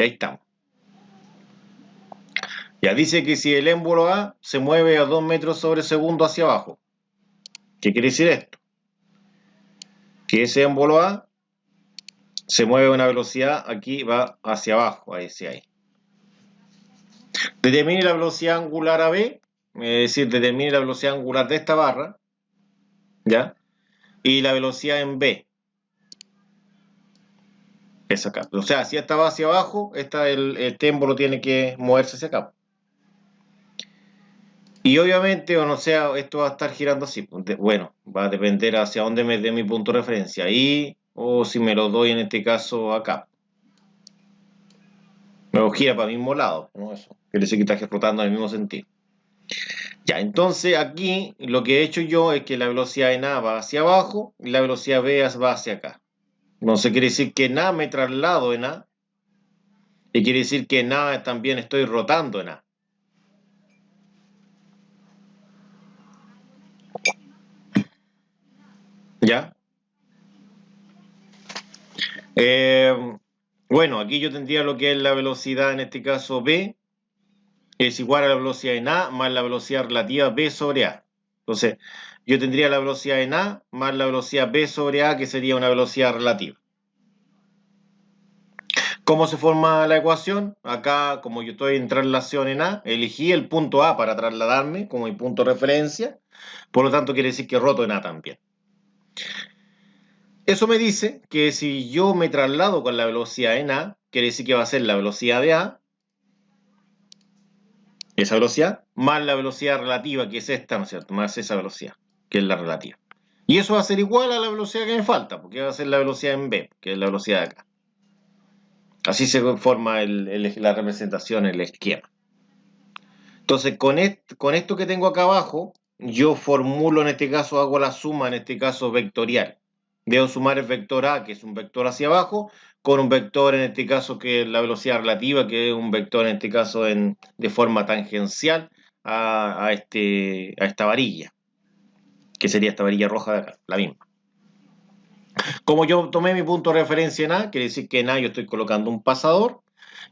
Y ahí estamos. Ya dice que si el émbolo A se mueve a 2 metros sobre segundo hacia abajo. ¿Qué quiere decir esto? Que ese émbolo A se mueve a una velocidad, aquí va hacia abajo, ahí. Determine la velocidad angular a B, es decir, determine la velocidad angular de esta barra, ¿ya? Y la velocidad en B. Es acá. O sea, si esta va hacia abajo, el émbolo tiene que moverse hacia acá. Y obviamente, o no sea, esto va a estar girando así. Bueno, va a depender hacia dónde me dé mi punto de referencia. Ahí, o si me lo doy en este caso acá. Me lo gira para el mismo lado, ¿no? Eso quiere decir que está flotando en el mismo sentido. Ya, entonces aquí lo que he hecho yo es que la velocidad en A va hacia abajo y la velocidad B va hacia acá. Entonces quiere decir que en A me traslado en A y quiere decir que en A también estoy rotando en A. ¿Ya? Bueno, aquí yo tendría lo que es la velocidad, en este caso B, es igual a la velocidad en A más la velocidad relativa B sobre A. Entonces, yo tendría la velocidad en A más la velocidad B sobre A, que sería una velocidad relativa. ¿Cómo se forma la ecuación? Acá, como yo estoy en traslación en A, elegí el punto A para trasladarme como mi punto de referencia, por lo tanto quiere decir que roto en A también. Eso me dice que si yo me traslado con la velocidad en A, quiere decir que va a ser la velocidad de A, esa velocidad, más la velocidad relativa, que es esta, ¿no es cierto? Más esa velocidad, que es la relativa. Y eso va a ser igual a la velocidad que me falta, porque va a ser la velocidad en B, que es la velocidad de acá. Así se forma la representación, el esquema. Entonces, con esto que tengo acá abajo, yo formulo, en este caso, hago la suma, en este caso, vectorial. Debo sumar el vector A, que es un vector hacia abajo, con un vector, en este caso, que es la velocidad relativa, que es un vector, en este caso, de forma tangencial a esta varilla, que sería esta varilla roja de acá, la misma. Como yo tomé mi punto de referencia en A, quiere decir que en A yo estoy colocando un pasador,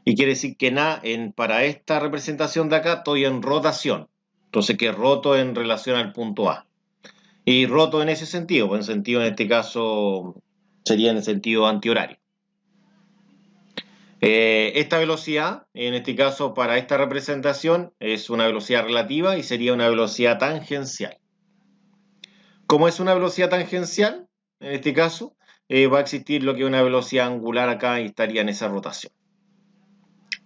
y quiere decir que en A, para esta representación de acá, estoy en rotación. Entonces, que roto en relación al punto A. Y roto en ese sentido, pues en sentido, en este caso, sería en el sentido antihorario. Esta velocidad, en este caso, para esta representación, es una velocidad relativa y sería una velocidad tangencial. Como es una velocidad tangencial, en este caso, va a existir lo que es una velocidad angular acá y estaría en esa rotación.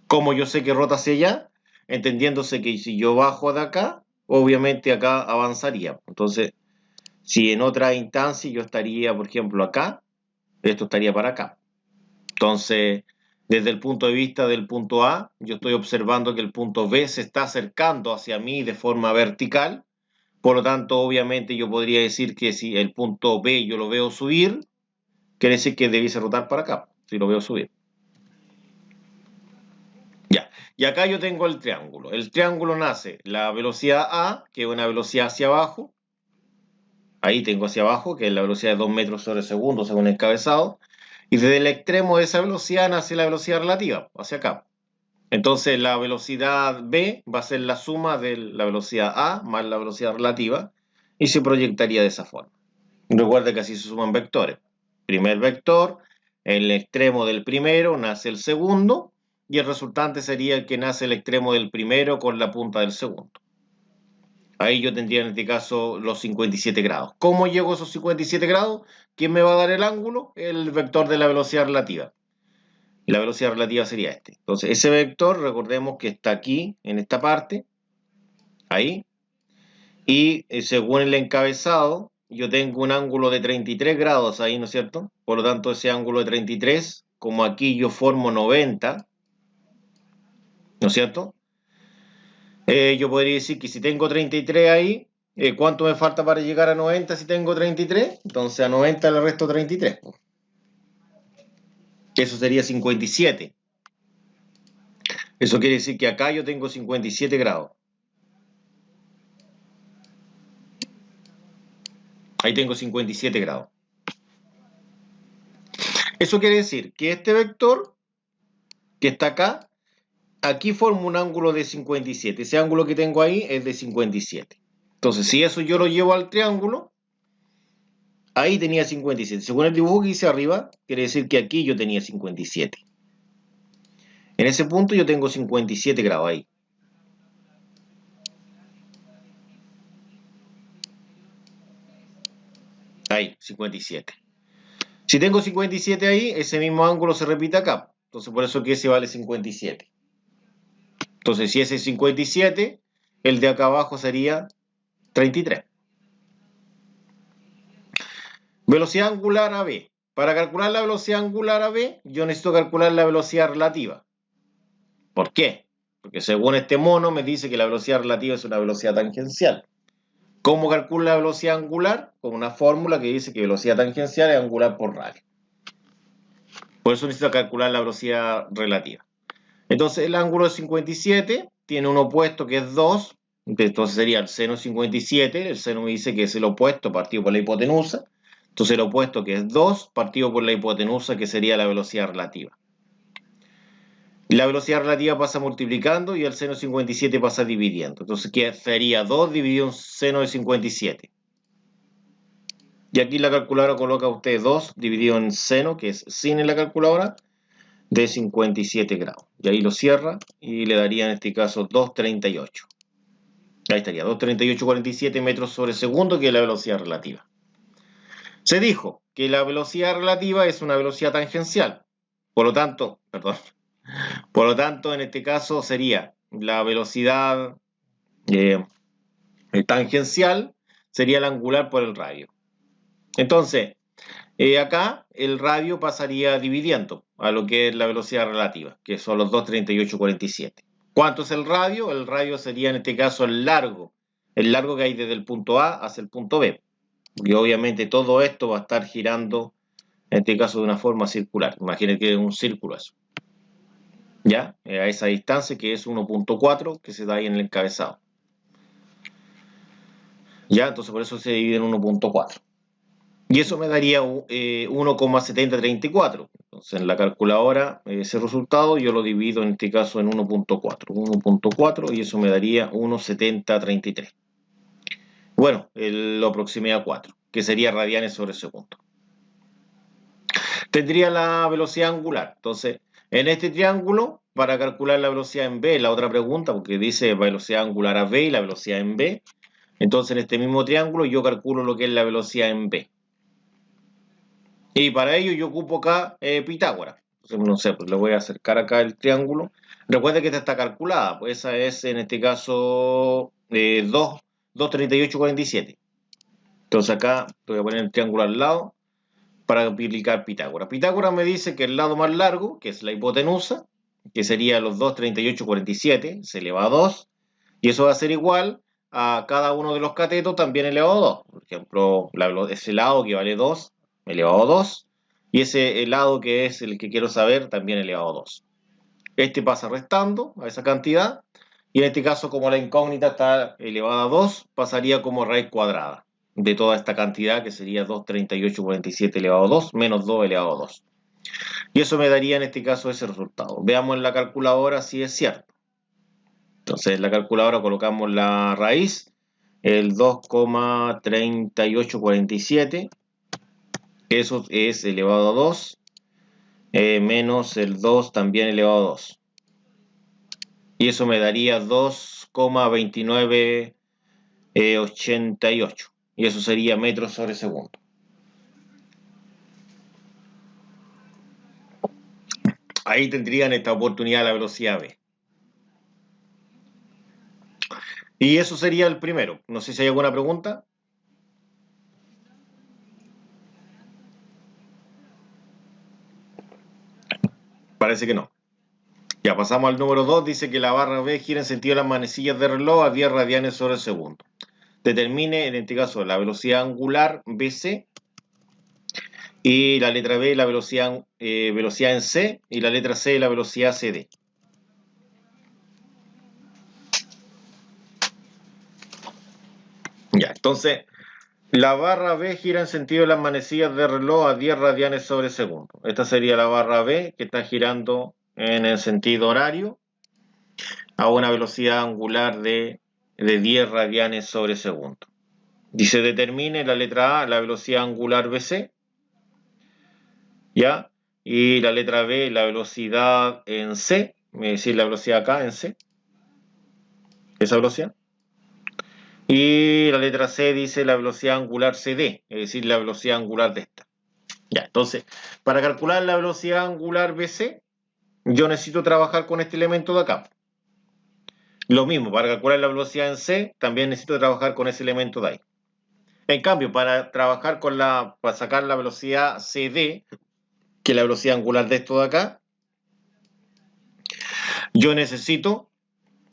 Como yo sé que rota hacia allá, entendiéndose que si yo bajo de acá, obviamente acá avanzaría. Entonces, si en otra instancia yo estaría, por ejemplo, acá, esto estaría para acá. Entonces, desde el punto de vista del punto A, yo estoy observando que el punto B se está acercando hacia mí de forma vertical. Por lo tanto, obviamente yo podría decir que si el punto B yo lo veo subir, quiere decir que debiese rotar para acá, si lo veo subir. Ya, y acá yo tengo el triángulo. El triángulo nace la velocidad A, que es una velocidad hacia abajo. Ahí tengo hacia abajo, que es la velocidad de 2 metros sobre segundo según el encabezado. Y desde el extremo de esa velocidad nace la velocidad relativa, hacia acá. Entonces la velocidad B va a ser la suma de la velocidad A más la velocidad relativa y se proyectaría de esa forma. Recuerda que así se suman vectores. Primer vector, en el extremo del primero nace el segundo y el resultante sería el que nace el extremo del primero con la punta del segundo. Ahí yo tendría en este caso los 57 grados. ¿Cómo llego a esos 57 grados? ¿Quién me va a dar el ángulo? El vector de la velocidad relativa. Y la velocidad relativa sería este. Entonces, ese vector, recordemos que está aquí, en esta parte, ahí. Y según el encabezado, yo tengo un ángulo de 33 grados ahí, ¿no es cierto? Por lo tanto, ese ángulo de 33, como aquí yo formo 90, ¿no es cierto? Yo podría decir que si tengo 33 ahí, ¿cuánto me falta para llegar a 90 si tengo 33? Entonces a 90 le resto 33. Eso sería 57. Eso quiere decir que acá yo tengo 57 grados. Ahí tengo 57 grados. Eso quiere decir que este vector, que está acá, aquí forma un ángulo de 57. Ese ángulo que tengo ahí es de 57. Entonces, si eso yo lo llevo al triángulo, ahí tenía 57. Según el dibujo que hice arriba, quiere decir que aquí yo tenía 57. En ese punto yo tengo 57 grados ahí. Ahí, 57. Si tengo 57 ahí, ese mismo ángulo se repite acá. Entonces, por eso que ese vale 57. Entonces, si ese es 57, el de acá abajo sería 33. Velocidad angular a B. Para calcular la velocidad angular a B, yo necesito calcular la velocidad relativa. ¿Por qué? Porque según este mono me dice que la velocidad relativa es una velocidad tangencial. ¿Cómo calculo la velocidad angular? Con una fórmula que dice que velocidad tangencial es angular por radio. Por eso necesito calcular la velocidad relativa. Entonces el ángulo de 57 tiene un opuesto que es 2, entonces sería el seno de 57, el seno me dice que es el opuesto partido por la hipotenusa, entonces el opuesto que es 2 partido por la hipotenusa que sería la velocidad relativa. La velocidad relativa pasa multiplicando y el seno de 57 pasa dividiendo, entonces ¿qué sería 2 dividido en seno de 57? Y aquí la calculadora coloca usted 2 dividido en seno, que es sin en la calculadora, de 57 grados. Y ahí lo cierra y le daría en este caso 2,38. Ahí estaría, 2,3847 metros sobre segundo, que es la velocidad relativa. Se dijo que la velocidad relativa es una velocidad tangencial. Por lo tanto, en este caso sería la velocidad tangencial, sería la angular por el radio. Entonces, acá el radio pasaría dividiendo a lo que es la velocidad relativa, que son los 2,3847. ¿Cuánto es el radio? El radio sería en este caso el largo que hay desde el punto A hacia el punto B. Y obviamente todo esto va a estar girando, en este caso de una forma circular. Imaginen que es un círculo eso. ¿Ya? A esa distancia que es 1,4 que se da ahí en el encabezado. ¿Ya? Entonces por eso se divide en 1,4. Y eso me daría 1,7034. Entonces en la calculadora ese resultado yo lo divido en este caso en 1,4. 1,4 y eso me daría 1,7033. Bueno, lo aproximé a 4, que sería radianes sobre segundo. Tendría la velocidad angular. Entonces, en este triángulo, para calcular la velocidad en B, la otra pregunta, porque dice velocidad angular a B y la velocidad en B. Entonces, en este mismo triángulo, yo calculo lo que es la velocidad en B. Y para ello yo ocupo acá Pitágoras. Entonces, no sé, pues le voy a acercar acá el triángulo. Recuerda que esta está calculada, pues esa es en este caso 2,3847. Entonces acá voy a poner el triángulo al lado para aplicar Pitágoras. Pitágoras me dice que el lado más largo, que es la hipotenusa, que sería los 2,3847, se eleva a 2, y eso va a ser igual a cada uno de los catetos también elevado a 2. Por ejemplo, ese lado que vale 2, elevado a 2, y ese lado que es el que quiero saber, también elevado a 2. Este pasa restando a esa cantidad, y en este caso, como la incógnita está elevada a 2, pasaría como raíz cuadrada de toda esta cantidad, que sería 2,3847 elevado a 2, menos 2 elevado a 2. Y eso me daría en este caso ese resultado. Veamos en la calculadora si es cierto. Entonces en la calculadora colocamos la raíz, el 2,3847, eso es elevado a 2, menos el 2 también elevado a 2. Y eso me daría 2,2988. Y eso sería metros sobre segundo. Ahí tendrían esta oportunidad la velocidad B. Y eso sería el primero. No sé si hay alguna pregunta. Parece que no. Ya pasamos al número 2. Dice que la barra B gira en sentido de las manecillas de reloj a 10 radianes sobre segundo. Determine, en este caso, la velocidad angular BC. Y la letra B, la velocidad en C. Y la letra C, la velocidad CD. Ya, entonces, la barra B gira en sentido de las manecillas de reloj a 10 radianes sobre segundo. Esta sería la barra B que está girando en el sentido horario a una velocidad angular de 10 radianes sobre segundo. Y se determine la letra A la velocidad angular BC, ¿ya? Y la letra B la velocidad en C, es decir, la velocidad acá en C, esa velocidad. Y la letra C dice la velocidad angular CD, es decir, la velocidad angular de esta. Ya, entonces, para calcular la velocidad angular BC, yo necesito trabajar con este elemento de acá. Lo mismo, para calcular la velocidad en C, también necesito trabajar con ese elemento de ahí. En cambio, para trabajar para sacar la velocidad CD, que es la velocidad angular de esto de acá, yo necesito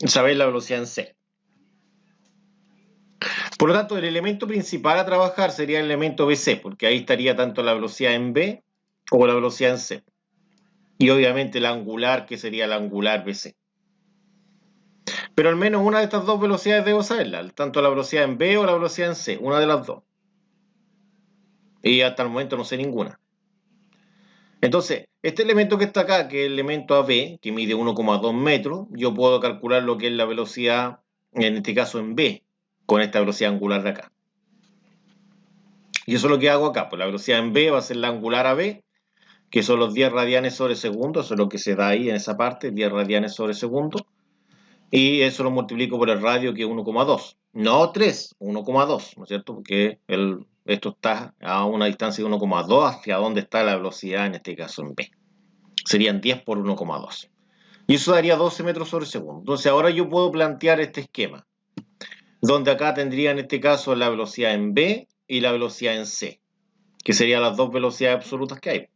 saber la velocidad en C. Por lo tanto, el elemento principal a trabajar sería el elemento BC, porque ahí estaría tanto la velocidad en B como la velocidad en C. Y obviamente la angular, que sería la angular BC. Pero al menos una de estas dos velocidades debo saberla, tanto la velocidad en B o la velocidad en C, una de las dos. Y hasta el momento no sé ninguna. Entonces, este elemento que está acá, que es el elemento AB, que mide 1,2 metros, yo puedo calcular lo que es la velocidad, en este caso en B, con esta velocidad angular de acá. Y eso es lo que hago acá, pues la velocidad en B va a ser la angular AB, que son los 10 radianes sobre segundo, eso es lo que se da ahí en esa parte, 10 radianes sobre segundo, y eso lo multiplico por el radio, que es 1,2, no 3, 1,2, ¿no es cierto? Porque esto está a una distancia de 1,2 hacia donde está la velocidad, en este caso en B. Serían 10 por 1,2. Y eso daría 12 metros sobre segundo. Entonces ahora yo puedo plantear este esquema, donde acá tendría en este caso la velocidad en B y la velocidad en C, que serían las dos velocidades absolutas que hay.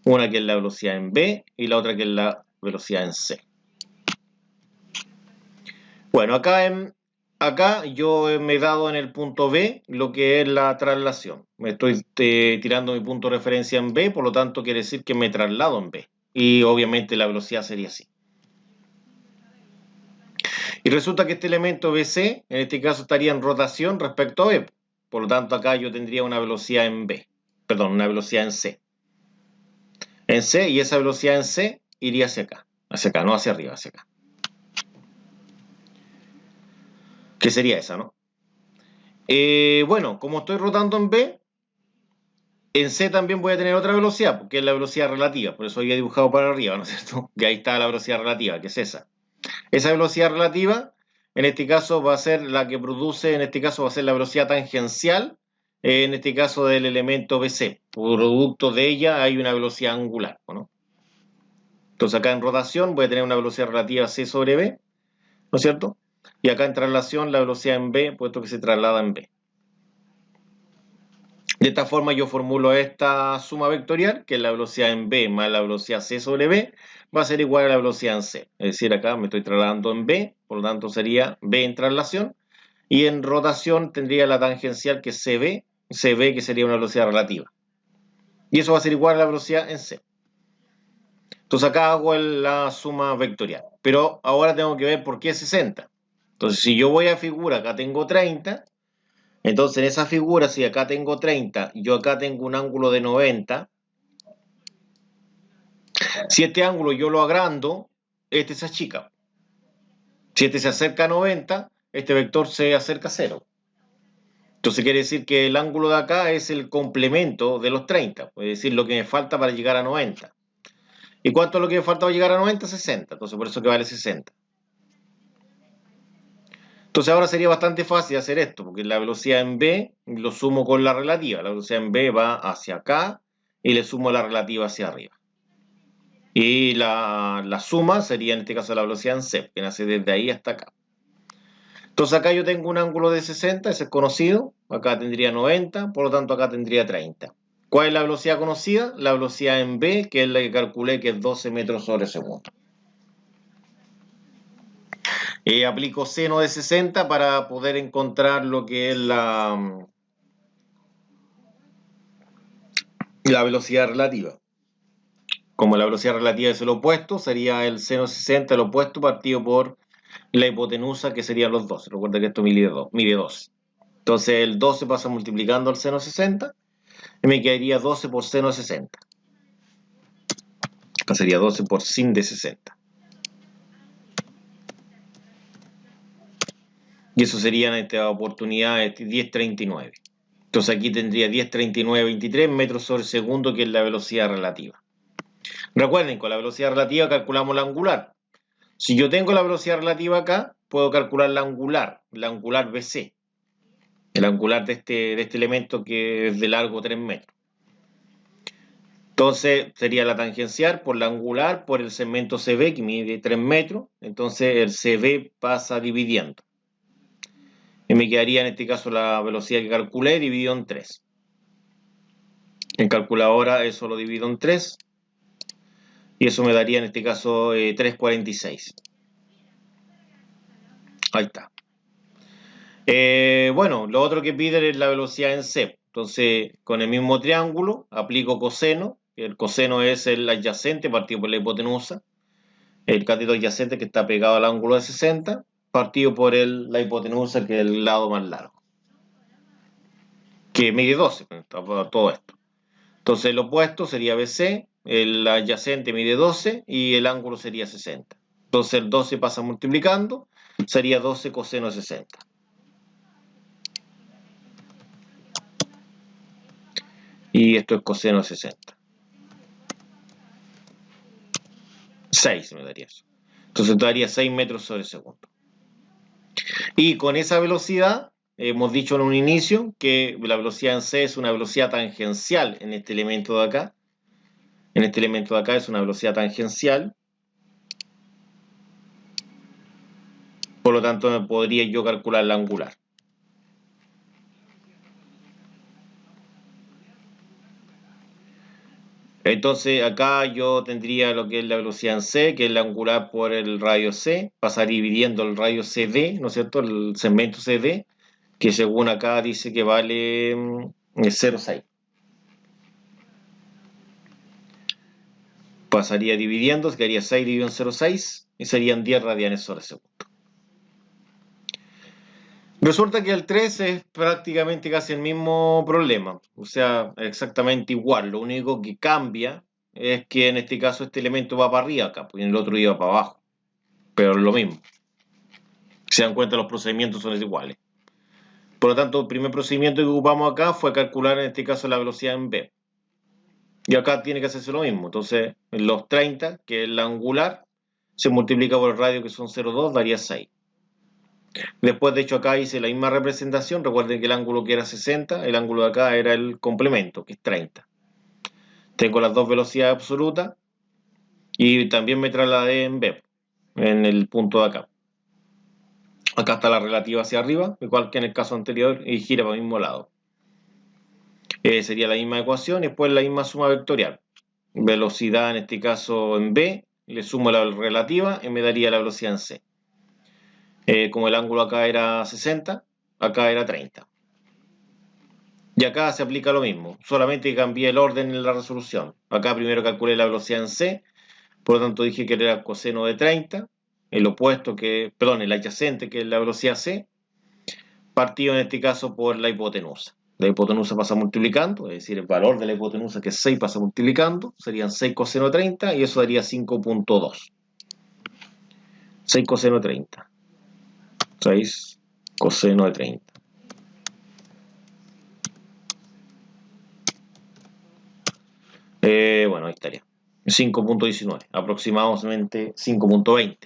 Una que es la velocidad en B y la otra que es la velocidad en C. Bueno, acá yo me he dado en el punto B lo que es la traslación. Me estoy tirando mi punto de referencia en B, por lo tanto quiere decir que me traslado en B. Y obviamente la velocidad sería así. Y resulta que este elemento BC, en este caso, estaría en rotación respecto a B. Por lo tanto, acá yo tendría una velocidad en B. Perdón, una velocidad en C. En C, y esa velocidad en C iría hacia acá, no hacia arriba, hacia acá. ¿Qué sería esa, no? Bueno, como estoy rotando en B, en C también voy a tener otra velocidad, porque es la velocidad relativa. Por eso había dibujado para arriba, ¿no es cierto? Que ahí está la velocidad relativa, que es esa. Esa velocidad relativa, en este caso, va a ser la que produce, en este caso va a ser la velocidad tangencial, en este caso del elemento BC. Producto de ella hay una velocidad angular, ¿no? Entonces acá en rotación voy a tener una velocidad relativa C sobre B, ¿no es cierto? Y acá en traslación la velocidad en B, puesto que se traslada en B. De esta forma yo formulo esta suma vectorial, que es la velocidad en B más la velocidad C sobre B, va a ser igual a la velocidad en C. Es decir, acá me estoy trasladando en B, por lo tanto sería B en traslación, y en rotación tendría la tangencial, que es CB que sería una velocidad relativa. Y eso va a ser igual a la velocidad en C. Entonces acá hago la suma vectorial. Pero ahora tengo que ver por qué 60. Entonces si yo voy a figura, acá tengo 30. Entonces en esa figura, si acá tengo 30, yo acá tengo un ángulo de 90. Si este ángulo yo lo agrando, este se achica. Si este se acerca a 90, este vector se acerca a 0. Entonces quiere decir que el ángulo de acá es el complemento de los 30. Es decir, lo que me falta para llegar a 90. ¿Y cuánto es lo que me falta para llegar a 90? 60. Entonces por eso que vale 60. Entonces ahora sería bastante fácil hacer esto, porque la velocidad en B lo sumo con la relativa. La velocidad en B va hacia acá y le sumo la relativa hacia arriba. Y la suma sería en este caso la velocidad en C, que nace desde ahí hasta acá. Entonces acá yo tengo un ángulo de 60, ese es conocido. Acá tendría 90, por lo tanto acá tendría 30. ¿Cuál es la velocidad conocida? La velocidad en B, que es la que calculé, que es 12 metros sobre segundo. Aplico seno de 60 para poder encontrar lo que es la velocidad relativa. Como la velocidad relativa es el opuesto, sería el seno de 60 el opuesto partido por la hipotenusa, que serían los 12. Recuerda que esto mide 12. Entonces el 12 pasa multiplicando al seno de 60 y me quedaría 12 por seno de 60. Acá sería 12 por sin de 60. Y eso sería en esta oportunidad 10,39. Entonces aquí tendría 10,39,23 metros sobre segundo, que es la velocidad relativa. Recuerden, con la velocidad relativa calculamos la angular. Si yo tengo la velocidad relativa acá, puedo calcular la angular BC, el angular de este elemento que es de largo 3 metros. Entonces sería la tangencial por la angular por el segmento CB, que mide 3 metros. Entonces el CB pasa dividiendo. Y me quedaría en este caso la velocidad que calculé dividido en 3. En calculadora eso lo divido en 3. Y eso me daría en este caso 3,46. Ahí está. Bueno, lo otro que piden es la velocidad en C. Entonces, con el mismo triángulo, aplico coseno. El coseno es el adyacente partido por la hipotenusa. El cateto adyacente que está pegado al ángulo de 60, partido por la hipotenusa, que es el lado más largo. Que mide 12, todo esto. Entonces, el opuesto sería BC, el adyacente mide 12 y el ángulo sería 60. Entonces, el 12 pasa multiplicando, sería 12 coseno de 60. Y esto es coseno de 60. 6 me daría eso. Entonces daría 6 metros sobre segundo. Y con esa velocidad, hemos dicho en un inicio que la velocidad en C es una velocidad tangencial en este elemento de acá. En este elemento de acá es una velocidad tangencial. Por lo tanto, podría yo calcular la angular. Entonces acá yo tendría lo que es la velocidad en C, que es la angular por el radio C, pasar dividiendo el radio CD, ¿no es cierto? El segmento CD, que según acá dice que vale 0,6. Pasaría dividiendo, quedaría 6 dividido en 0,6 y serían 10 radianes sobre segundo. Resulta que el 3 es prácticamente casi el mismo problema, o sea, exactamente igual. Lo único que cambia es que en este caso este elemento va para arriba acá, porque en el otro iba para abajo, pero es lo mismo. Si se dan cuenta, los procedimientos son iguales. Por lo tanto, el primer procedimiento que ocupamos acá fue calcular en este caso la velocidad en B. Y acá tiene que hacerse lo mismo. Entonces, en los 30, que es la angular, se multiplica por el radio, que son 0,2, daría 6. Después, de hecho, acá hice la misma representación. Recuerden que el ángulo que era 60, el ángulo de acá era el complemento, que es 30. Tengo las dos velocidades absolutas y también me trasladé en B, en el punto de acá. Acá está la relativa hacia arriba, igual que en el caso anterior, y gira para el mismo lado. Sería la misma ecuación y después la misma suma vectorial. Velocidad en este caso en B, le sumo la relativa y me daría la velocidad en C. Como el ángulo acá era 60, acá era 30. Y acá se aplica lo mismo, solamente cambié el orden en la resolución. Acá primero calculé la velocidad en C, por lo tanto dije que era coseno de 30, el opuesto el adyacente, que es la velocidad C, partido en este caso por la hipotenusa. La hipotenusa pasa multiplicando, es decir, el valor de la hipotenusa, que es 6, pasa multiplicando, serían 6 coseno de 30 y eso daría 5,2. 6 coseno de 30. 6 coseno de 30. Bueno, ahí estaría. 5,19, aproximadamente 5,20.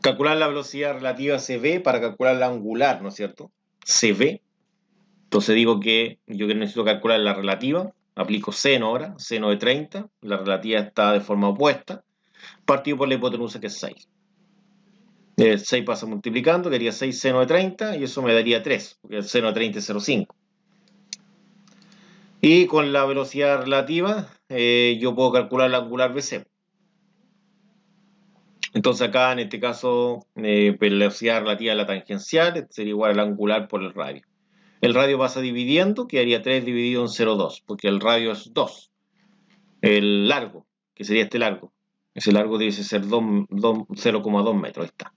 Calcular la velocidad relativa CB para calcular la angular, ¿no es cierto? CB. Entonces digo que yo necesito calcular la relativa. Aplico seno ahora, seno de 30. La relativa está de forma opuesta. Partido por la hipotenusa, que es 6. El 6 pasa multiplicando, quedaría 6 seno de 30 y eso me daría 3, porque el seno de 30 es 0,5. Y con la velocidad relativa yo puedo calcular la angular BC. Entonces acá en este caso velocidad relativa a la tangencial sería igual al angular por el radio. El radio pasa dividiendo, quedaría 3 dividido en 0,2, porque el radio es 2. El largo, que sería este largo, ese largo debe ser 0,2 metros, ahí está.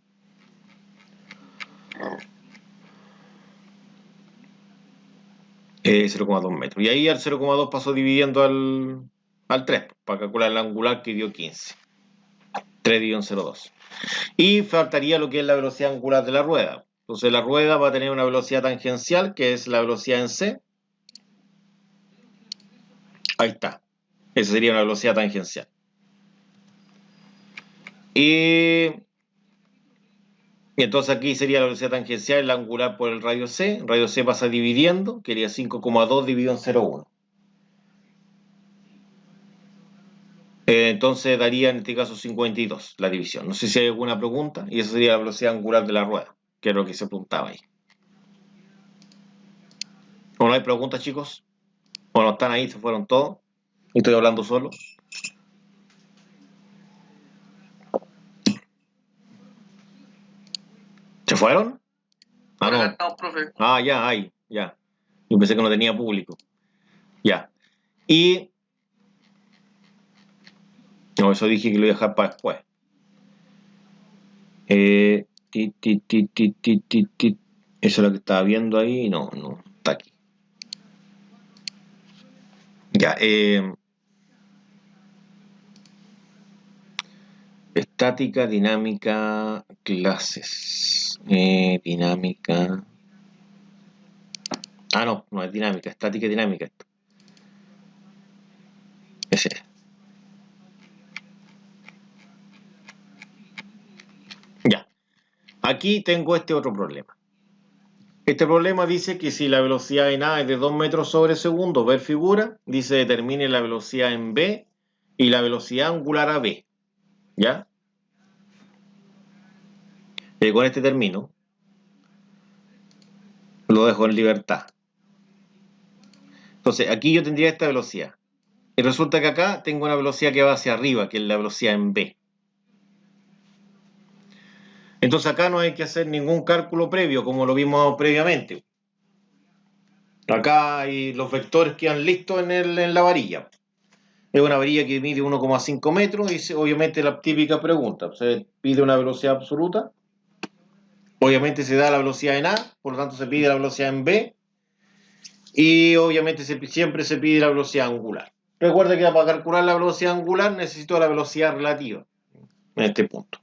0,2 metros. Y ahí al 0,2 pasó dividiendo al 3, para calcular el angular que dio 15. 3 dividido en 0,2. Y faltaría lo que es la velocidad angular de la rueda. Entonces la rueda va a tener una velocidad tangencial, que es la velocidad en c. Ahí está. Esa sería una velocidad tangencial. Y entonces aquí sería la velocidad tangencial, el angular por el radio c. El radio c pasa dividiendo, que sería 5,2 dividido en 0,1. Entonces daría en este caso 52 la división. No sé si hay alguna pregunta. Y esa sería la velocidad angular de la rueda, que es lo que se apuntaba ahí. ¿O no hay preguntas, chicos? ¿O no están ahí? ¿Se fueron todos? ¿Y estoy hablando solo? ¿Se fueron? Ah, no. Estamos, profe. Ah, ya, ahí, ya. Yo pensé que no tenía público. Ya. Y... No, eso dije que lo iba a dejar para después. Eso es lo que estaba viendo ahí. No, no, está aquí. Ya, estática, dinámica, clases. Dinámica. Ah, no, no es dinámica, estática y dinámica esto. Ese es. Ya. Aquí tengo este otro problema. Este problema dice que si la velocidad en A es de 2 metros sobre segundo, ver figura, dice determine la velocidad en B y la velocidad angular a B. ¿Ya? Con este termino. Lo dejo en libertad. Entonces, aquí yo tendría esta velocidad. Y resulta que acá tengo una velocidad que va hacia arriba, que es la velocidad en B. Entonces acá no hay que hacer ningún cálculo previo, como lo vimos previamente. Acá hay los vectores quedan listos en la varilla. Es una varilla que mide 1,5 metros y obviamente la típica pregunta. Se pide una velocidad absoluta. Obviamente se da la velocidad en A, por lo tanto se pide la velocidad en B. Y obviamente siempre se pide la velocidad angular. Recuerda que para calcular la velocidad angular necesito la velocidad relativa en este punto.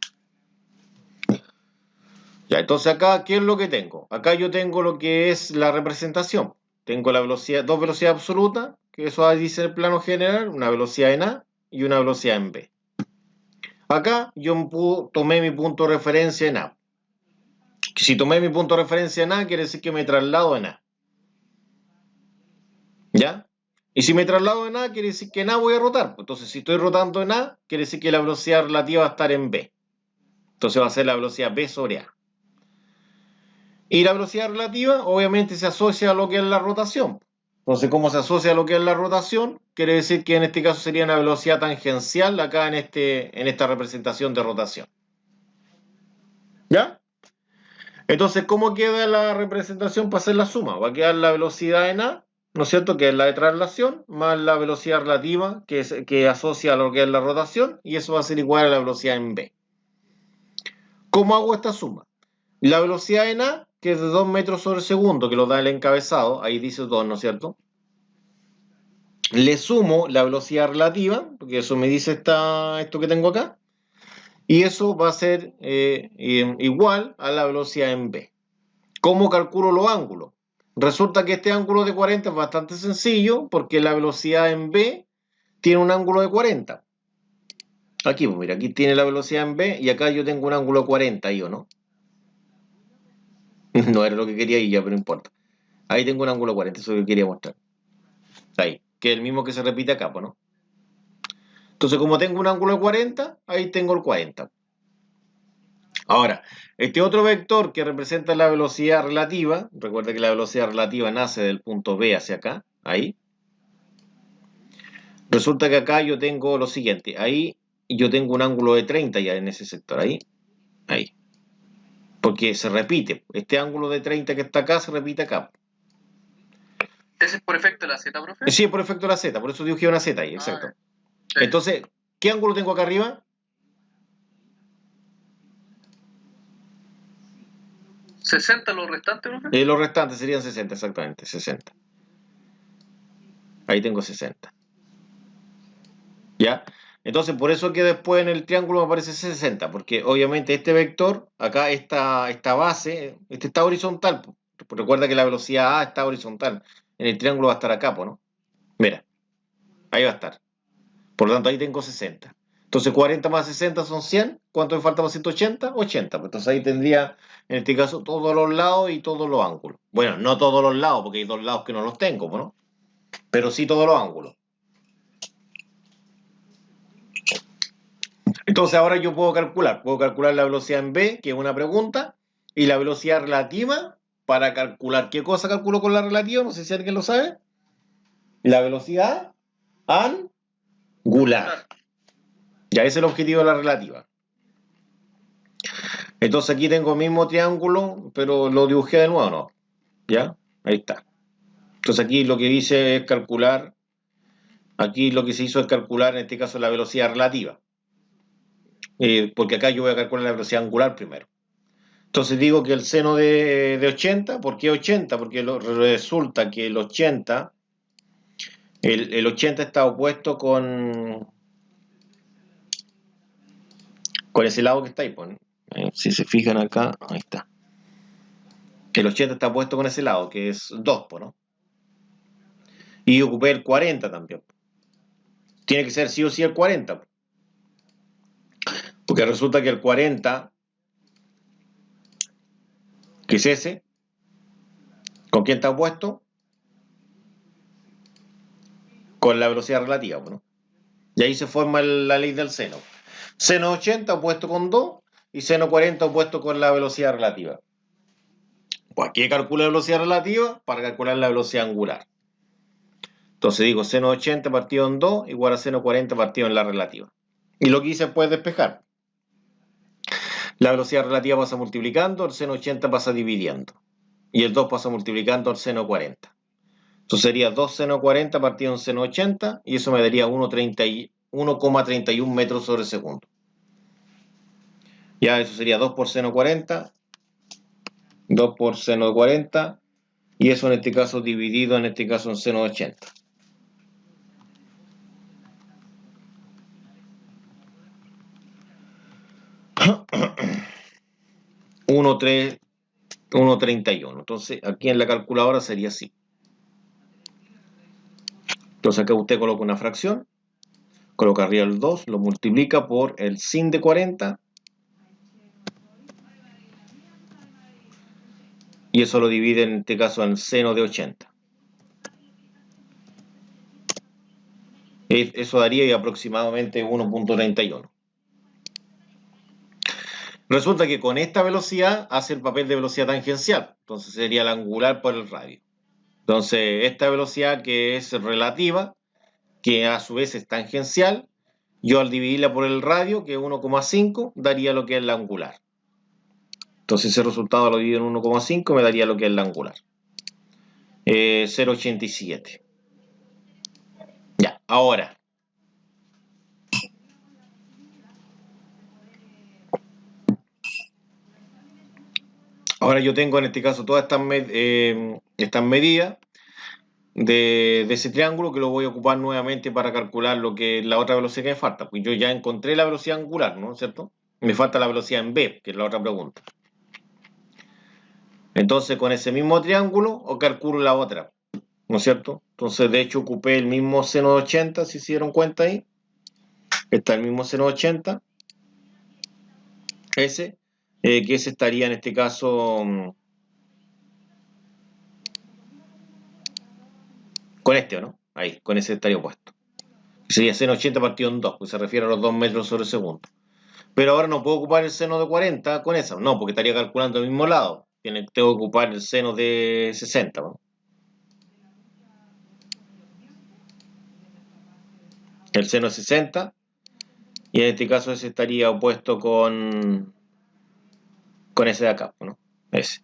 Ya, entonces acá, ¿qué es lo que tengo? Acá yo tengo lo que es la representación. Tengo la velocidad, dos velocidades absolutas, que eso dice el plano general, una velocidad en A y una velocidad en B. Acá yo tomé mi punto de referencia en A. Si tomé mi punto de referencia en A, quiere decir que me traslado en A. ¿Ya? Y si me traslado en A, quiere decir que en A voy a rotar. Entonces, si estoy rotando en A, quiere decir que la velocidad relativa va a estar en B. Entonces va a ser la velocidad B sobre A. Y la velocidad relativa, obviamente, se asocia a lo que es la rotación. Entonces, ¿cómo se asocia a lo que es la rotación? Quiere decir que en este caso sería una velocidad tangencial acá en esta representación de rotación. ¿Ya? Entonces, ¿cómo queda la representación para hacer la suma? Va a quedar la velocidad en A, ¿no es cierto? Que es la de traslación, más la velocidad relativa que asocia a lo que es la rotación, y eso va a ser igual a la velocidad en B. ¿Cómo hago esta suma? La velocidad en A, que es de 2 metros sobre segundo, que lo da el encabezado, ahí dice 2, ¿no es cierto? Le sumo la velocidad relativa, porque eso me dice esto que tengo acá, y eso va a ser igual a la velocidad en B. ¿Cómo calculo los ángulos? Resulta que este ángulo de 40 es bastante sencillo, porque la velocidad en B tiene un ángulo de 40. Aquí, pues mira, aquí tiene la velocidad en B, y acá yo tengo un ángulo de 40, ¿o no? No era lo que quería y ya, pero no importa. Ahí tengo un ángulo de 40, eso es lo que quería mostrar. Ahí, que es el mismo que se repite acá, ¿no? Entonces, como tengo un ángulo de 40, ahí tengo el 40. Ahora, este otro vector que representa la velocidad relativa, recuerda que la velocidad relativa nace del punto B hacia acá, ahí. Resulta que acá yo tengo lo siguiente, ahí yo tengo un ángulo de 30 ya en ese sector, ahí. Porque se repite, este ángulo de 30 que está acá se repite acá. ¿Ese es por efecto de la Z, profe? Sí, es por efecto de la Z, por eso dibujé una Z ahí, exacto. Sí. Entonces, ¿qué ángulo tengo acá arriba? 60 los restantes, profe. Los restantes serían 60, exactamente, 60. Ahí tengo 60. ¿Ya? Entonces, por eso que después en el triángulo me aparece 60, porque obviamente este vector, acá esta base, este está horizontal. Recuerda que la velocidad A está horizontal. En el triángulo va a estar acá, ¿no? Mira, ahí va a estar. Por lo tanto, ahí tengo 60. Entonces, 40 más 60 son 100. ¿Cuánto me falta para 180? 80. Pues entonces ahí tendría, en este caso, todos los lados y todos los ángulos. Bueno, no todos los lados, porque hay dos lados que no los tengo, ¿no? Pero sí todos los ángulos. Entonces ahora yo puedo calcular la velocidad en B, que es una pregunta, y la velocidad relativa para calcular. ¿Qué cosa calculo con la relativa? No sé si alguien lo sabe. La velocidad angular. Ya ese es el objetivo de la relativa. Entonces aquí tengo el mismo triángulo, pero lo dibujé de nuevo, ¿no? ¿Ya? Ahí está. Entonces aquí lo que hice es calcular, aquí lo que se hizo es calcular en este caso la velocidad relativa. Porque acá yo voy a calcular la velocidad angular primero. Entonces digo que el seno de 80, ¿por qué 80? Porque resulta que el 80, el 80 está opuesto con ese lado que está ahí. Pues, si se fijan acá, ahí está. El 80 está opuesto con ese lado, que es 2, pues, ¿no? Y ocupé el 40 también. Tiene que ser sí o sí el 40. Porque resulta que el 40, que es ese, ¿con quién está opuesto? Con la velocidad relativa, ¿no? Y ahí se forma la ley del seno. Seno 80 opuesto con 2 y seno 40 opuesto con la velocidad relativa. Pues aquí calculo la velocidad relativa para calcular la velocidad angular. Entonces digo seno 80 partido en 2 igual a seno 40 partido en la relativa. Y lo que hice después es despejar. La velocidad relativa pasa multiplicando, el seno 80 pasa dividiendo. Y el 2 pasa multiplicando el seno 40. Entonces sería 2 seno 40 partido en seno 80 y eso me daría 1,31 metros sobre segundo. Ya eso sería 2 por seno 40, 2 por seno de 40 y eso en este caso dividido en este caso en seno de 80. 1,31. Entonces aquí en la calculadora sería así. Entonces acá usted coloca una fracción, coloca arriba el 2, lo multiplica por el sin de 40 y eso lo divide en este caso en seno de 80. Eso daría aproximadamente 1,31. Resulta que con esta velocidad hace el papel de velocidad tangencial, entonces sería el angular por el radio. Entonces esta velocidad que es relativa, que a su vez es tangencial, yo al dividirla por el radio, que es 1,5, daría lo que es la angular. Entonces ese resultado lo divido en 1,5 me daría lo que es la angular. 0,87. Ya, ahora. Ahora yo tengo en este caso todas estas medidas de ese triángulo que lo voy a ocupar nuevamente para calcular lo que es la otra velocidad que me falta. Pues yo ya encontré la velocidad angular, ¿no es cierto? Me falta la velocidad en B, que es la otra pregunta. Entonces con ese mismo triángulo o calculo la otra, ¿no es cierto? Entonces de hecho ocupé el mismo seno de 80, si se dieron cuenta ahí. Está el mismo seno de 80, ese, que ese estaría en este caso con este, ¿no? Ahí, con ese estaría opuesto. Sería seno 80 partido en 2, pues se refiere a los 2 metros sobre segundo. Pero ahora no puedo ocupar el seno de 40 con esa, no, porque estaría calculando el mismo lado. Tengo que ocupar el seno de 60, ¿no? El seno de 60, y en este caso ese estaría opuesto con ese de acá, ¿no? Ese.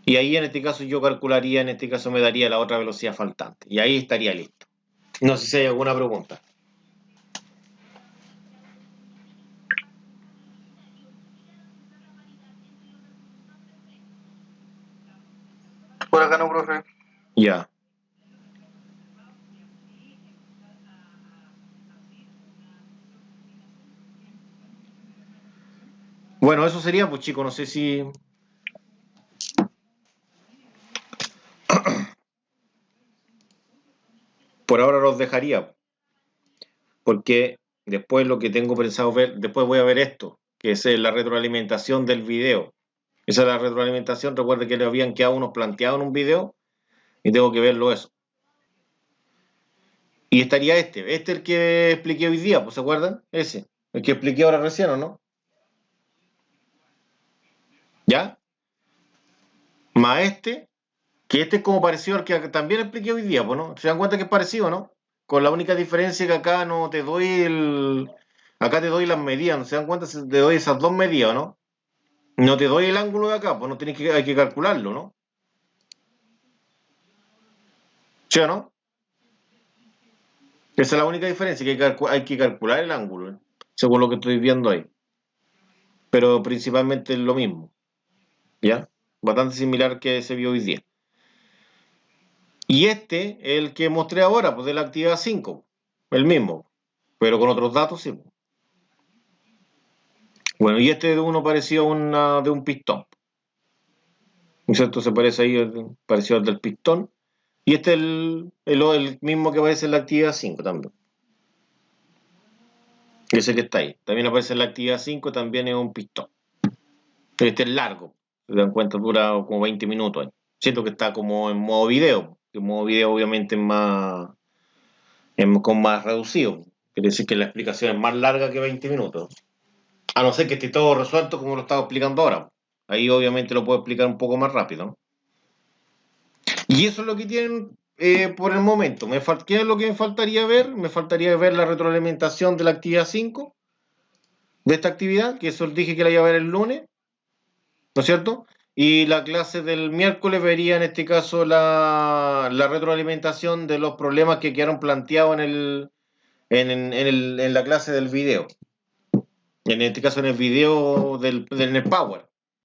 Y ahí en este caso yo calcularía, en este caso me daría la otra velocidad faltante. Y ahí estaría listo. No sé si hay alguna pregunta. Por acá no, profe. Ya. Bueno, eso sería, pues chicos, no sé si... Por ahora los dejaría, porque después lo que tengo pensado ver, después voy a ver esto, que es la retroalimentación del video. Esa es la retroalimentación, recuerde que le habían quedado unos planteados en un video y tengo que verlo eso. Y estaría este el que expliqué hoy día, pues ¿se acuerdan? Ese, el que expliqué ahora recién, ¿o no? ¿Ya? Más que este es como parecido al que también expliqué hoy día, pues, ¿no? ¿Se dan cuenta que es parecido, no? Con la única diferencia que acá no te doy acá te doy las medidas, ¿no se dan cuenta? Te doy esas dos medidas, ¿no? No te doy el ángulo de acá, pues no tienes hay que calcularlo, ¿no? ¿Sí o no? Esa es la única diferencia, que hay que calcular el ángulo, ¿eh? Según lo que estoy viendo ahí. Pero principalmente es lo mismo, ¿ya? Bastante similar que se vio hoy día. Y el que mostré ahora, pues de la actividad 5, el mismo, pero con otros datos, sí. Bueno, y este es uno parecido de un pistón, ¿no es cierto? Se parece ahí, parecido al del pistón. Y este es el mismo que aparece en la actividad 5 también. Ese que está ahí. También aparece en la actividad 5, también es un pistón. Este es largo, se dan cuenta, dura como 20 minutos. Siento que está como en modo video, que en modo video obviamente con más reducido. Quiere decir que la explicación es más larga que 20 minutos. A no ser que esté todo resuelto como lo estaba explicando ahora. Ahí obviamente lo puedo explicar un poco más rápido, ¿no? Y eso es lo que tienen por el momento. ¿Qué es lo que me faltaría ver? Me faltaría ver la retroalimentación de la actividad 5, de esta actividad, que eso dije que la iba a ver el lunes, ¿no es cierto? Y la clase del miércoles vería en este caso la retroalimentación de los problemas que quedaron planteados en la clase del video. En este caso en el video del Power.